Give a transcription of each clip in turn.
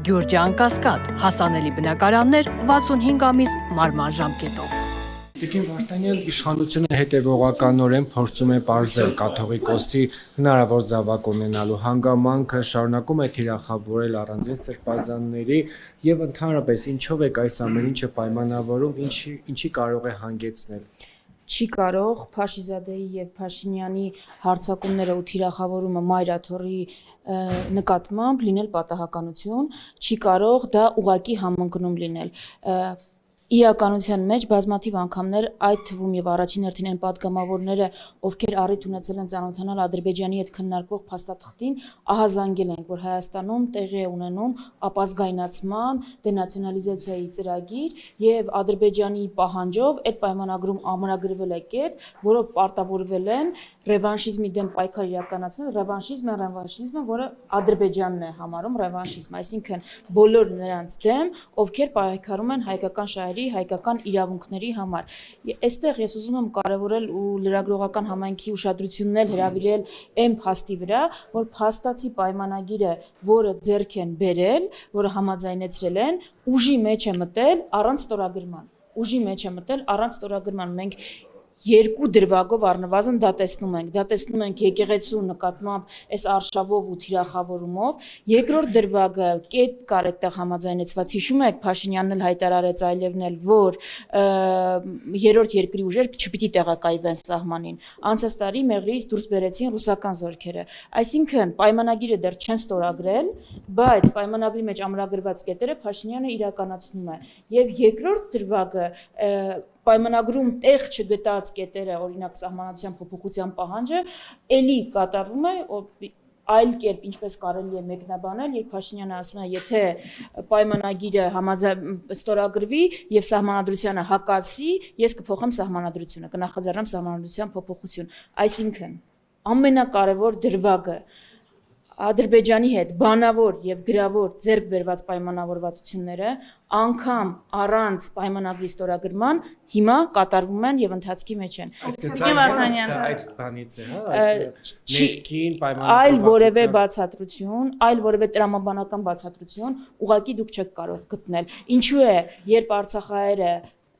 Գյուրջան Կասկադ, հասանելի բնակարաններ 65 ամիս մարման ժամկետով։ Տիկին Վարդանյան իշխանությունը հետևողականորեն փորձում է պարզել կաթողիկոսի հնարավոր զավակ ունենալու հանգամանքը, շարունակում է թիրախավորել առանձին սրբազանների եւ ընդհանրապես ինչով է այս ամեն ինչը պայմանավորում, ինչի կարող է հանգեցնել։ Չի կարող Փաշիզադեի եւ Փաշինյանի հարձակումները ու թիրախավորումը Մայրաթորի նկատմամբ լինել պատահականություն, չի կարող դա ուղղակի համընկնում լինել։ Իրականության մեջ բազմաթիվ անգամներ, այդ թվում եւ առաջին հերթին այն падգամավորները, ովքեր առիթ ունեցել են ծանոթանալ Ադրբեջանի հետ քննարկվող փաստաթղթին, ահազանգել են, որ Հայաստանում տեղի է ունենում ապազգայնացման, դենացիոնալիզացիայի ծրագիր եւ Ադրբեջանի պահանջով այդ պայմանագրում ամրագրվել է կետ, որով պարտավորվել են ռևանշիզմի դեմ պայքար իրականացնել, ռևանշիզմը, որը Ադրբեջանն է համարում ռևանշիզմ, այսինքն բոլոր նրանց դեմ, ովքեր պայքարում են հայկական շահերի, հայկական իրավունքների համար։ Այստեղ ես ուզում եմ կարևորել ու լրագրողական համայնքի ուշադրությունն էլ հրավիրել այն փաստի վրա, որ փաստացի պայմանագիրը, որը ձեռք են բերել, որը համաձայնեցրել են, ուժի մեջ է մտել առանց ստորագրման։ Մենք երկու դրվագով առնվազն դա տեսնում ենք եկեղեցու նկատմամբ այս արշավով ու թիրախավորումով, երկրորդ դրվագը կետ կար այդտեղ համաձայնեցված, հիշում եք Փաշինյանն էլ հայտարարեց այլևն էլ, որ երրորդ երկրի ուժեր չպիտի տեղակայվեն սահմանին, անցած տարի Մեղրիից դուրս բերեցին ռուսական զորքերը, այսինքն պայմանագիրը դեռ չեն ստորագրել, բայց պայմանագրի մեջ ամրագրված կետերը Փաշինյանը իրականացնում է եւ երկրորդ դրվագը պայմանագրում տեղ չգտած կետերը, օրինակ սահմանադրության փոփոխության պահանջը, էլի կատարվում է այլ կերպ, ինչպես կարելի է մեկնաբանել, երբ Փաշինյանը ասում է, եթե պայմանագիրը ստորագրվի եւ սահմանադրությանը հակասի, ես կփոխեմ սահմանադրությունը, կնախաձեռնեմ սահմանադրության փոփոխություն։ Այսինքն, ամենակարևոր դրվագը Ադրբեջանի հետ բանավոր եւ գրավոր ձեռք բերված պայմանավորվածությունները անգամ առանց պայմանագրի ստորագրման հիմա կատարվում են եւ ընթացքի մեջ են։ Այդ բանից է, հա, ներքին այլ որևէ բացատրություն, այլ որևէ տրամաբանական բացատրություն ուղղակի դուք չեք կարող գտնել։ Ինչու է, երբ արցախահայերը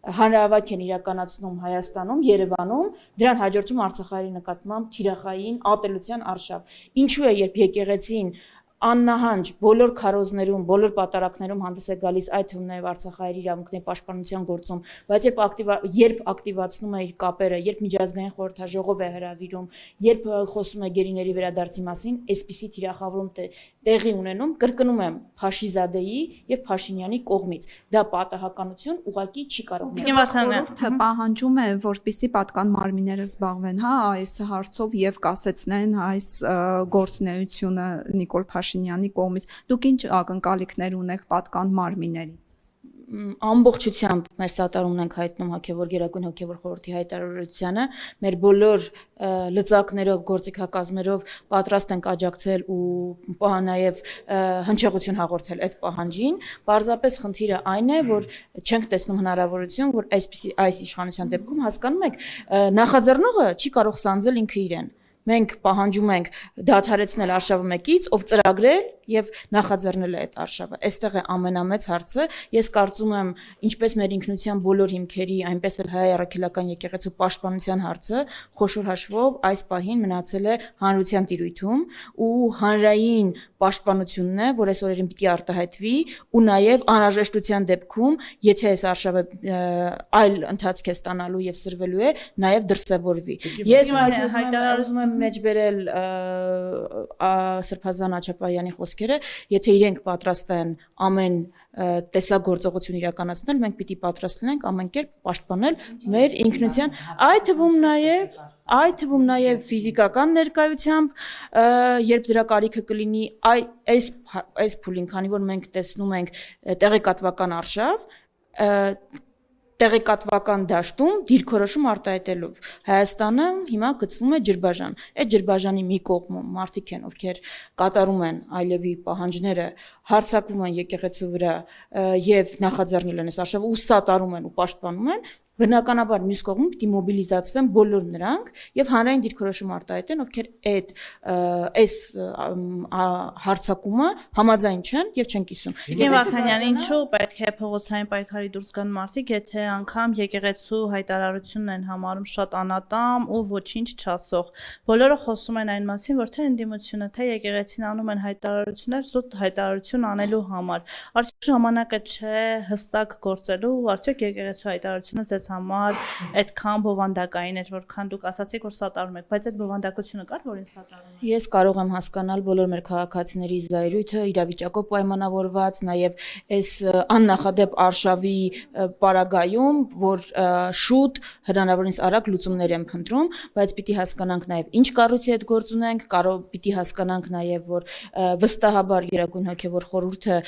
հանրահավաք են իրականացնում Հայաստանում, Երևանում, դրան հաջորդում արցախահայերի նկատմամբ թիրախային ատելության արշավ։ Ինչու է, երբ եկեղեցին աննահանջ բոլոր քարոզներում, բոլոր պատարակներում հանդես է գալիս, այդ թվում նաև արցախահայերի իրավունքների պաշտպանության գործում, բայց երբ ակտիվացնում է իր կապերը, երբ միջազգային խորհրդաժողով է հրավիրում, երբ խոսում է գերիների վերադարձի մասին, այսպիսի թիրախավորում տեղի ունենում, կրկնում եմ, Փաշիզադեի եւ Փաշինյանի կողմից։ Դա պատահականություն ուղղակի չի կարող լինել։ Պահանջում է, որպեսզի պատկան մարմինները զբաղվեն, հա, այս հարցով եւ կասեցնեն այս գործունեությունը Նիկոլ Փաշինյանի կողմից։ Դուք ինչ ակնկալիքներ ունեք պատկան մարմիններից։ Ամբողջությամբ մեր սատարումն ենք հայտնում հոգևոր Գերագույն հոգևոր խորհրդի հայտարարությանը, մեր բոլոր լծակներով, գործիքակազմերով պատրաստ ենք աջակցել ու նաև հնչեղություն հաղորդել այդ պահանջին, պարզապես խնդիրը այն է, որ չենք տեսնում հնարավորություն, որ այս իշխանության դեպքում հասկանում եք, նախաձեռնողը չի կարող սանձել ինքը իրեն։ Մենք պահանջում ենք դադարեցնել արշավը մեկից, ով ծրագրել եւ նախաձեռնել է այդ արշավը։ Այստեղ է ամենամեծ հարցը։ Ես կարծում եմ, ինչպես մեր ինքնության բոլոր հիմքերի, այնպես էլ հայ առաքելական եկեղեցու պաշտպանության հարցը խոշոր հաշվով այս պահին մնացել է հանրության տիրույթում ու հանրային պաշտպանությունն է, որ այս օրերին պիտի արտահայտվի ու նաև անհրաժեշտության դեպքում, եթե այս արշավը այլ ընթացք է ստանալու եւ սրվելու է, նաև դրսևորվի։ Ես հայտարարում եմ մեջբերել Սրբազան Աչապահյանի խոսքերը, եթե իրենք պատրաստ են ամեն տեսակ գործողություն իրականացնել, մենք պիտի պատրաստ լինենք ամեն կերպ պաշտպանել մեր ինքնության, այդ թվում նաև ֆիզիկական ներկայությամբ, երբ դրա կարիքը կլինի այս փուլին, քանի որ մենք տեսնում ենք տեղեկատվական արշավ, տեղեկատվական դաշտում դիրքորոշում արտահայտելով Հայաստանը հիմա գծվում է ջրբաժան։ Այդ ջրբաժանի մի կողմում մարդիկ են, ովքեր կատարում են այլևի պահանջները, հարձակվում են եկեղեցու վրա եւ նախաձեռնել են այս արշավը ու սատարում են ու պաշտպանում են, բնականաբար մյուս կողմում պիտի մոբիլիզացվեն բոլոր նրանք եւ հանրային դիրքորոշում արտահայտեն, ովքեր այս հարցակումը համաձայն չեն եւ չեն կիսում։ Իմ Վարդանյան, ինչու պետք է փողոցային պայքարի դուրս գան մարդիկ, եթե անգամ եկեղեցու հայտարարությունն են համարում շատ անատամ ու ոչինչ չասող։ Բոլորը խոսում են այն մասին, որ թե ընդդիմությունը, թե եկեղեցին անում են հայտարարություններ զուտ հայտարարություն անելու համար։ Արդյոք ժամանակը չէ հստակ գործելու, արդյոք եկեղեցու հայտարարությունը ձեզ համար այդքան բովանդակային էր, որքան դուք ասացիք, որ սատարում եք, բայց այդ բովանդակությունը կար, որին սատարում եք։ Ես կարող եմ հասկանալ բոլոր մեր քաղաքացիների զայրույթը, իրավիճակով պայմանավորված, նաև այս աննախադեպ արշավի պարագայում, որ շուտ հնարավորինս արագ լուծումներ են փնտրում, բայց պիտի հասկանանք նաև ինչ կառույցի հետ գործ ունենք, պիտի հասկանանք նաև, որ վստահաբար Գերագույն հոգևոր խորհուրդը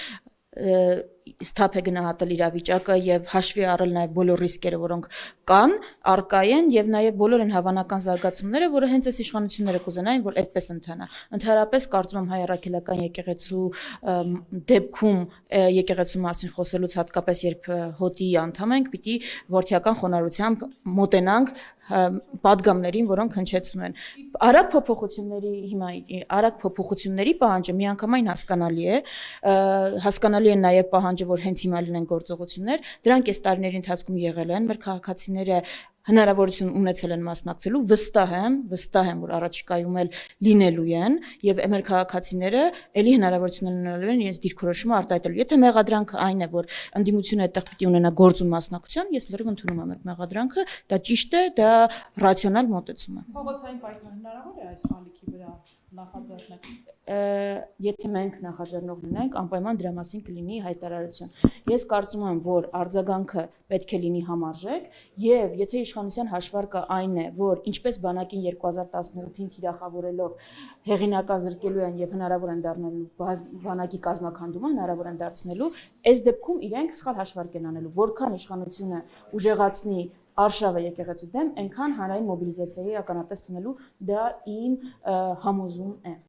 սթափ է գնահատել իրավիճակը եւ հաշվի առել նաեւ բոլոր ռիսկերը, որոնք կան, արկա են եւ նաեւ բոլոր են հավանական զարգացումները, որը հենց այս իշխանությունները կուզենային, որ այդպես ընթանա։ Ընդհանրապես կարծում եմ հայ առաքելական եկեղեցու դեպքում եկեղեցու մասին խոսելուց հատկապես երբ հոտի անդամ ենք, պիտի որդիական խոնարհությամբ մոտենանք պատգամներին, որոնք հնչեցնում են։ Արագ փոփոխությունների պահանջը միանգամայն հասկանալի է, հասկանալի է նաև պահանջը, որ հենց հիմա լինեն գործողություններ, դրանք այս տարիների ընթացքում եղել են, մեր քաղաքացիները հնարավորություն ունեցել են մասնակցելու, վստահ եմ, որ առաջիկայում էլ լինելու են եւ մեր քաղաքացիները ելի հնարավորություն ունենալու են իրենց դիրքորոշումը արտահայտելու։ Եթե մեղադրանքը այն է, որ ընդդիմությունը այդտեղ պիտի ունենա գործուն մասնակցություն, ես լրիվ ընդունում եմ այդ մեղադրանքը, դա ճիշտ է, դա ռացիոնալ մոտեցում է։ Փողոցային պայքար հնարավոր է այս ալիքի վրա նախաձեռնել։ Եթե մենք նախաձեռնող լինենք, անպայման դրա մասին կլինի հայտարարություն։ Ես կարծում եմ, որ արձագանքը պետք է լինի համարժեք, եւ եթե իշխանության հաշվարկը այն է, որ ինչպես բանակին 2018-ին թիրախավորելով հեղինակազրկելու են եւ հնարավոր են դառնալու բանակի կազմակերպումը հնարավոր են դարձնելու, այս դեպքում իրենք սխալ հաշվարկ են անելու, որքան իշխանությունը ուժեղացնի արշավը եկեղեցու դեմ, այնքան հանրային մոբիլիզացիայի ականատես լինելու դա իմ համոզում է։